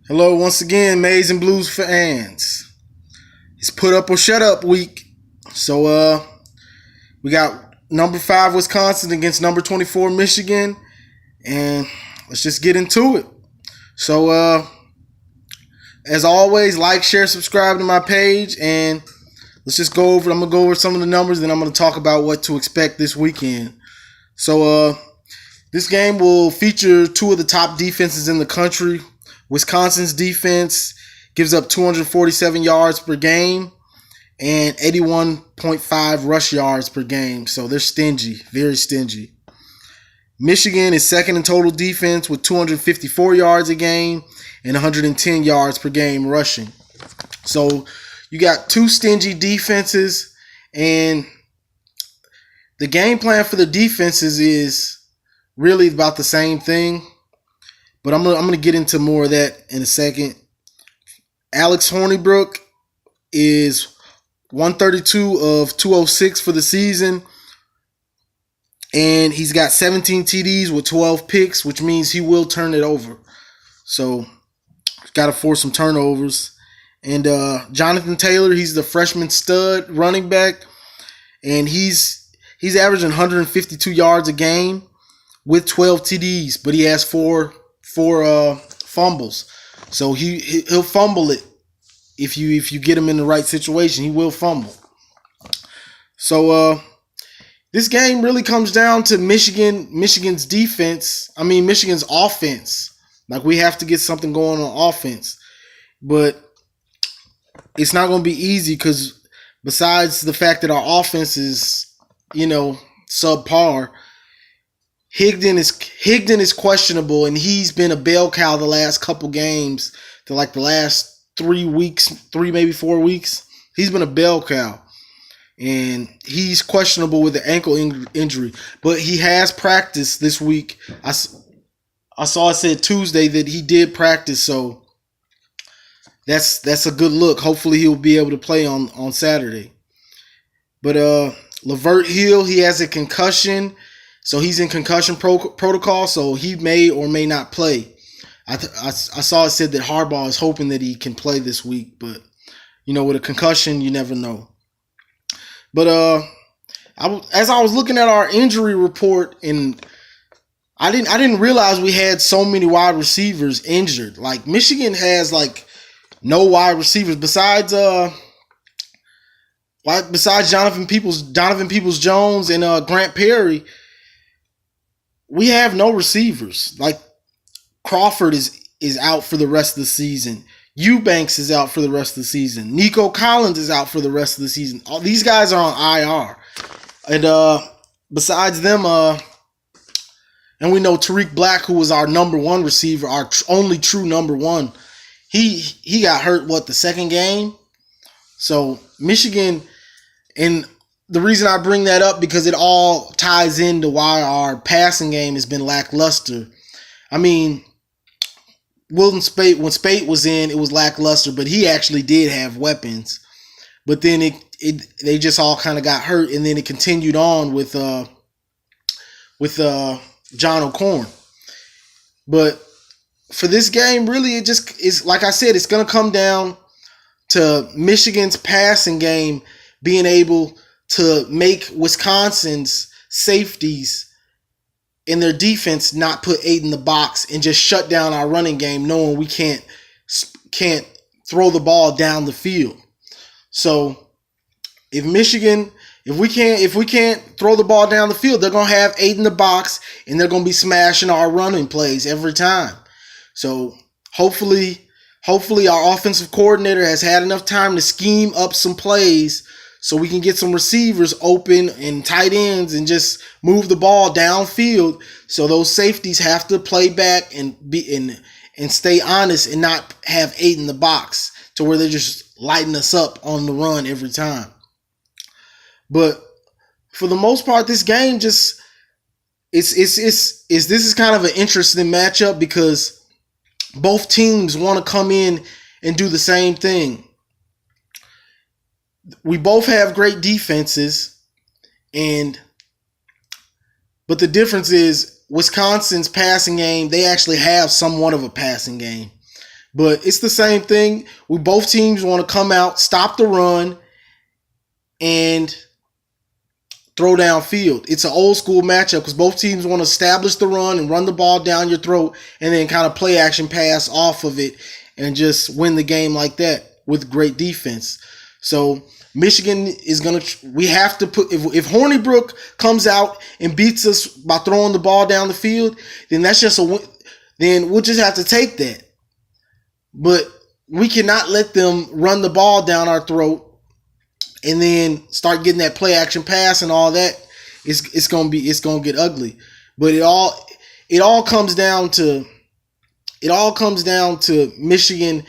Hello, once again, Maize and Blues fans. It's put up or shut up week. So we got number 5 Wisconsin against number 24 Michigan, and let's just get into it. So as always, like, share, subscribe to my page, and let's just go over. I'm gonna go over some of the numbers, then I'm gonna talk about what to expect this weekend. So this game will feature two of the top defenses in the country. Wisconsin's defense gives up 247 yards per game and 81.5 rush yards per game. So they're stingy, very stingy. Michigan is second in total defense with 254 yards a game and 110 yards per game rushing. So you got two stingy defenses, and the game plan for the defenses is really about the same thing. But I'm gonna get into more of that in a second. Alex Hornibrook is 132 of 206 for the season, and he's got 17 TDs with 12 picks, which means he will turn it over. So got to force some turnovers. And Jonathan Taylor, he's the freshman stud running back, and he's averaging 152 yards a game with 12 TDs, but he has four fumbles. So he'll fumble it if you get him in the right situation. He will fumble. So this game really comes down to Michigan's defense. Michigan's offense. Like, we have to get something going on offense, but it's not going to be easy because besides the fact that our offense is subpar, Higdon is questionable, and he's been a bell cow the last couple games, the last 3 weeks, 3 maybe 4 weeks. He's been a bell cow, and he's questionable with the ankle injury. But he has practiced this week. I saw it said Tuesday that he did practice, so that's a good look. Hopefully he'll be able to play on Saturday. But Lavert Hill, he has a concussion. So he's in concussion protocol, so he may or may not play. I saw it said that Harbaugh is hoping that he can play this week, but with a concussion, you never know. But as I was looking at our injury report, and I didn't realize we had so many wide receivers injured. Like, Michigan has no wide receivers besides Jonathan Peoples-Jones and Grant Perry. We have no receivers. Like, Crawford is out for the rest of the season. Eubanks is out for the rest of the season. Nico Collins is out for the rest of the season. All these guys are on IR. And besides them, and we know Tariq Black, who was our number one receiver, our only true number one, he got hurt, the second game? So Michigan, and the reason I bring that up because it all ties into why our passing game has been lackluster. Wilton Spate, when Spate was in, it was lackluster, but he actually did have weapons. But then they just all kind of got hurt, and then it continued on with John O'Corn. But for this game, really, it just is, like I said, it's going to come down to Michigan's passing game being able to make Wisconsin's safeties in their defense not put 8 in the box and just shut down our running game, knowing we can't throw the ball down the field. So if we can't throw the ball down the field, they're gonna have 8 in the box, and they're gonna be smashing our running plays every time. So hopefully our offensive coordinator has had enough time to scheme up some plays so we can get some receivers open and tight ends and just move the ball downfield. So those safeties have to play back and stay honest and not have 8 in the box to where they're just lighting us up on the run every time. But for the most part, this game this is kind of an interesting matchup because both teams want to come in and do the same thing. We both have great defenses, but the difference is Wisconsin's passing game, they actually have somewhat of a passing game. But it's the same thing. We both teams want to come out, stop the run, and throw downfield. It's an old school matchup because both teams want to establish the run and run the ball down your throat and then kind of play action pass off of it and just win the game like that with great defense. So Michigan is going to, we have to put, if Hornibrook comes out and beats us by throwing the ball down the field, then that's just then we'll just have to take that. But we cannot let them run the ball down our throat and then start getting that play action pass and all that. It's gonna get ugly. But it all comes down to Michigan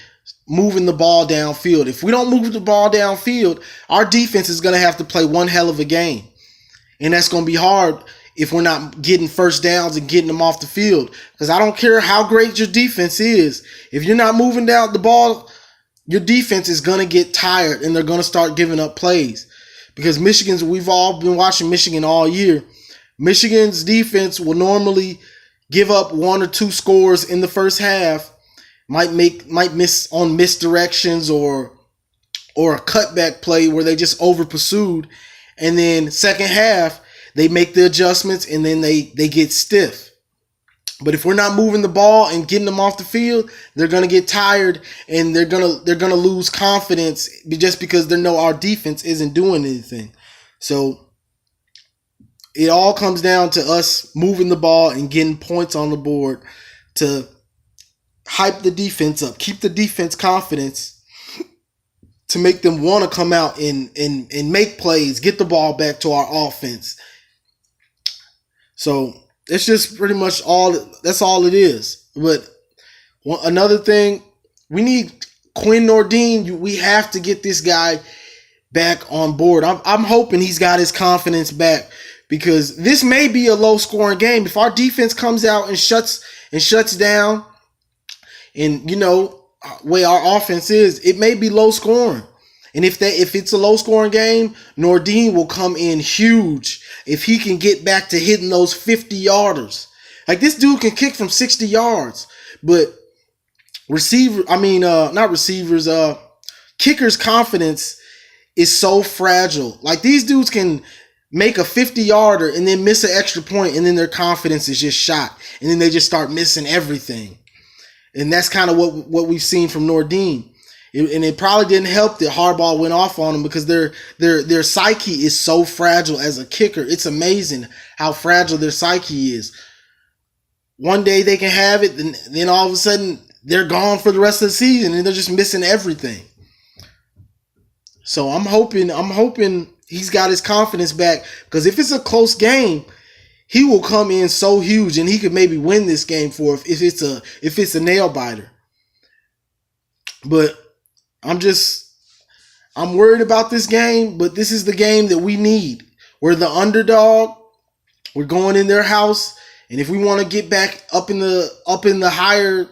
moving the ball downfield. If we don't move the ball downfield, our defense is gonna have to play one hell of a game, and that's gonna be hard if we're not getting first downs and getting them off the field. Because I don't care how great your defense is, if you're not moving down the ball, your defense is going to get tired and they're going to start giving up plays. Because we've all been watching Michigan all year. Michigan's defense will normally give up 1 or 2 scores in the first half, might miss on misdirections or a cutback play where they just over pursued, and then second half they make the adjustments and then they get stiff. But if we're not moving the ball and getting them off the field, they're going to get tired and they're going to lose confidence just because they know our defense isn't doing anything. So it all comes down to us moving the ball and getting points on the board to hype the defense up, keep the defense confidence to make them want to come out and make plays, get the ball back to our offense. So it's just pretty much that's all it is. But another thing, we need Quinn Nordin. We have to get this guy back on board. I'm hoping he's got his confidence back, because this may be a low scoring game. If our defense comes out and shuts down, and way our offense is, it may be low scoring. And if it's a low scoring game, Nordin will come in huge if he can get back to hitting those 50-yarders. Like, this dude can kick from 60 yards, but kickers' confidence is so fragile. Like, these dudes can make a 50-yarder and then miss an extra point, and then their confidence is just shot, and then they just start missing everything. And that's kind of what we've seen from Nordin. And it probably didn't help that Harbaugh went off on him, because their psyche is so fragile as a kicker. It's amazing how fragile their psyche is. One day they can have it, then all of a sudden they're gone for the rest of the season, and they're just missing everything. So I'm hoping he's got his confidence back, because if it's a close game, he will come in so huge, and he could maybe win this game if it's a nail biter. But I'm worried about this game, but this is the game that we need. We're the underdog. We're going in their house, and if we want to get back up in the higher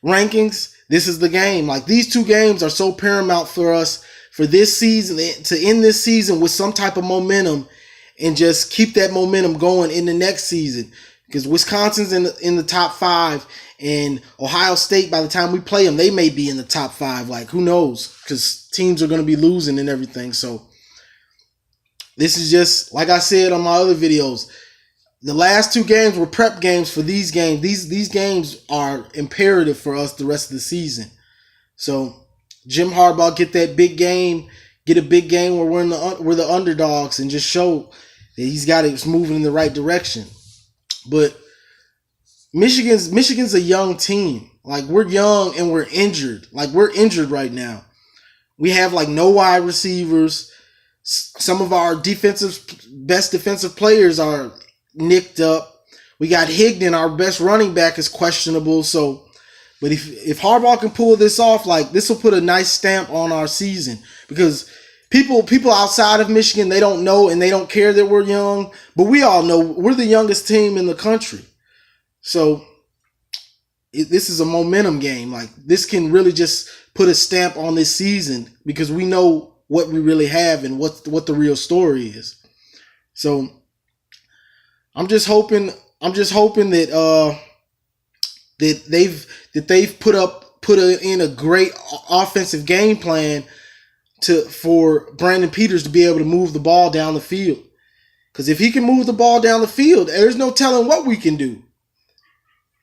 rankings, this is the game. Like, these 2 games are so paramount for us for this season, to end this season with some type of momentum and just keep that momentum going in the next season. Because Wisconsin's in the top 5, and Ohio State, by the time we play them, they may be in the top 5. Like, who knows? Because teams are going to be losing and everything. So this is just, like I said on my other videos, the last 2 games were prep games for these games. These games are imperative for us the rest of the season. So Jim Harbaugh, get a big game where we're the underdogs, and just show that he's got it moving in the right direction. But Michigan's a young team. Like, we're young and we're injured. Like, we're injured right now. We have no wide receivers. Some of our best defensive players are nicked up. We got Higdon, our best running back, is questionable. So, but if Harbaugh can pull this off, this will put a nice stamp on our season, because people outside of Michigan, they don't know and they don't care that we're young, but we all know we're the youngest team in the country. So this is a momentum game. Like, this can really just put a stamp on this season, because we know what we really have and what the real story is. So I'm just hoping that they've put up in a great offensive game plan for Brandon Peters to be able to move the ball down the field. Because if he can move the ball down the field, there's no telling what we can do.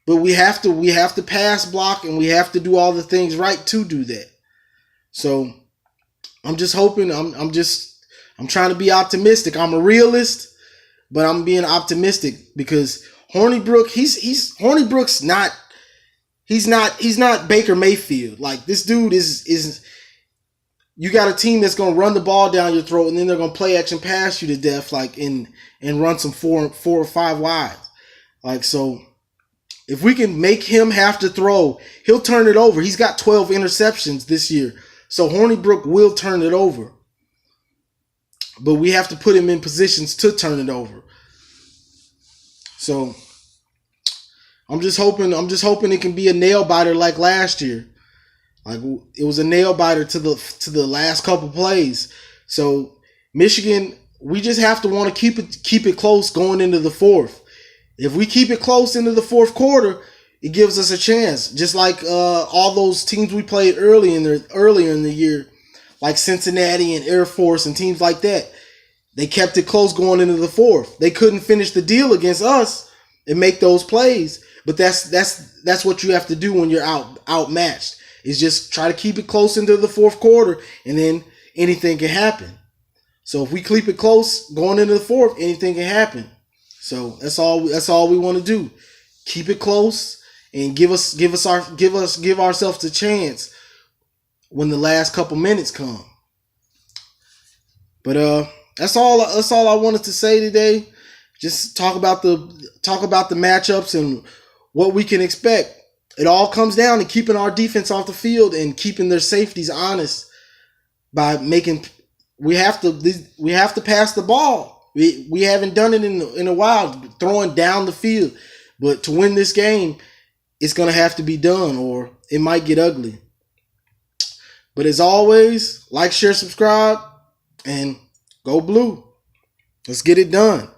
But we have to pass block, and we have to do all the things right to do that. So I'm just hoping. I'm trying to be optimistic. I'm a realist, but I'm being optimistic because Hornibrook, Hornibrook's not. He's not Baker Mayfield. Like, this dude is. You got a team that's gonna run the ball down your throat, and then they're gonna play action pass you to death, like and run some four or five wides. Like, so if we can make him have to throw, he'll turn it over. He's got 12 interceptions this year, so Hornibrook will turn it over. But we have to put him in positions to turn it over. So I'm just hoping it can be a nail biter like last year. Like, it was a nail biter to the last couple plays. So Michigan, we just have to want to keep it close going into the fourth. If we keep it close into the fourth quarter, it gives us a chance. Just like all those teams we played earlier in the year, like Cincinnati and Air Force and teams like that. They kept it close going into the fourth. They couldn't finish the deal against us and make those plays. But that's what you have to do when you're outmatched. Is just try to keep it close into the fourth quarter, and then anything can happen. So if we keep it close going into the fourth, anything can happen. So that's all we want to do. Keep it close and give ourselves a chance when the last couple minutes come. But that's all I wanted to say today. Just talk about the matchups and what we can expect. It all comes down to keeping our defense off the field and keeping their safeties honest by making. We have to pass the ball. We haven't done it in a while, throwing down the field. But to win this game, it's gonna have to be done, or it might get ugly. But as always, like, share, subscribe, and go blue. Let's get it done.